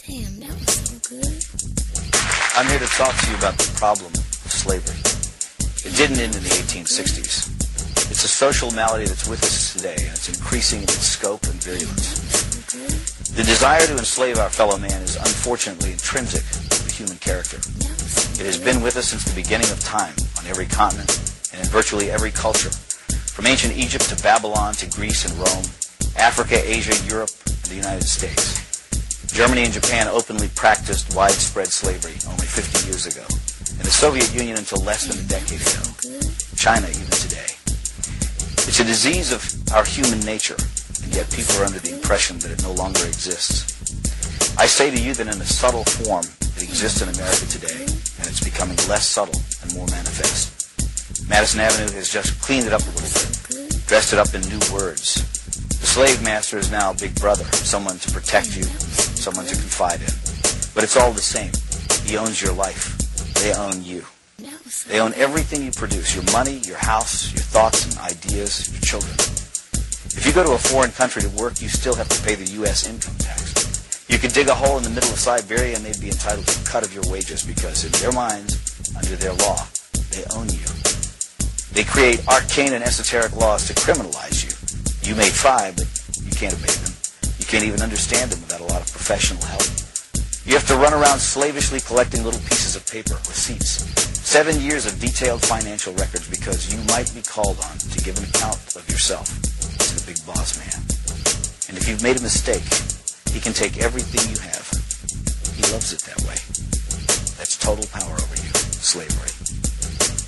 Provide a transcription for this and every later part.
Damn, that was so good. I'm here to talk to you about the problem of slavery. It didn't end in the 1860s. It's a social malady that's with us today, and it's increasing in its scope and virulence. The desire to enslave our fellow man is unfortunately intrinsic to the human character. It has been with us since the beginning of time on every continent and in virtually every culture, from ancient Egypt to Babylon to Greece and Rome, Africa, Asia, Europe, and the United States. Germany and Japan openly practiced widespread slavery only 50 years ago, and the Soviet Union until less than a decade ago. China even today. It's a disease of our human nature, and yet people are under the impression that it no longer exists. I say to you that in a subtle form, it exists in America today, and it's becoming less subtle and more manifest. Madison Avenue has just cleaned it up a little bit, dressed it up in new words. The slave master is now Big Brother, someone to protect you, someone to confide in. But it's all the same. He owns your life. They own you. They own everything you produce, your money, your house, your thoughts and ideas, your children. If you go to a foreign country to work, you still have to pay the U.S. income tax. You could dig a hole in the middle of Siberia and they'd be entitled to a cut of your wages because in their minds, under their law, they own you. They create arcane and esoteric laws to criminalize you. You may try, but you can't obey them. You can't even understand them without a lot of professional help. You have to run around slavishly collecting little pieces of paper, receipts, 7 years of detailed financial records because you might be called on to give an account of yourself to the big boss man. And if you've made a mistake, he can take everything you have. He loves it that way. That's total power over you, slavery.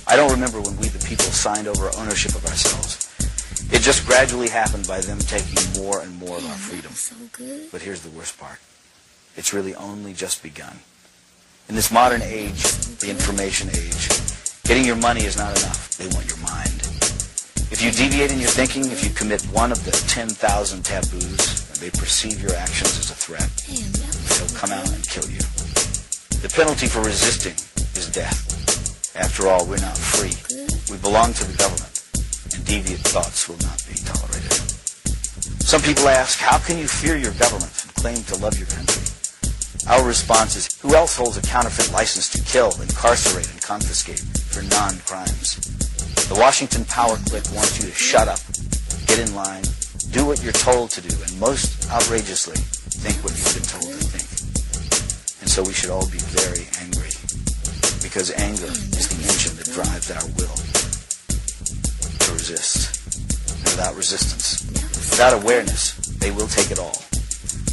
I don't remember when we, the people, signed over ownership of ourselves. It just gradually happened by them taking more and more of our freedom. So good. But here's the worst part. It's really only just begun. In this modern age, the information age, getting your money is not enough. They want your mind. If you deviate in your thinking, if you commit one of the 10,000 taboos, and they perceive your actions as a threat, they'll come out and kill you. The penalty for resisting is death. After all, we're not free. We belong to the government, and deviant thoughts will not be tolerated. Some people ask, how can you fear your government and claim to love your country? Our response is, who else holds a counterfeit license to kill, incarcerate, and confiscate for non-crimes? The Washington power clique wants you to shut up, get in line, do what you're told to do, and most outrageously, think what you've been told to think. And so we should all be very angry, because anger is the engine that drives our will to resist. And without resistance, without awareness, they will take it all.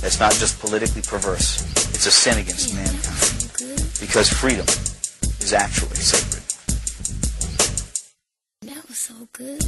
That's not just politically perverse. It's a sin against mankind. Because freedom is actually sacred. That was so good.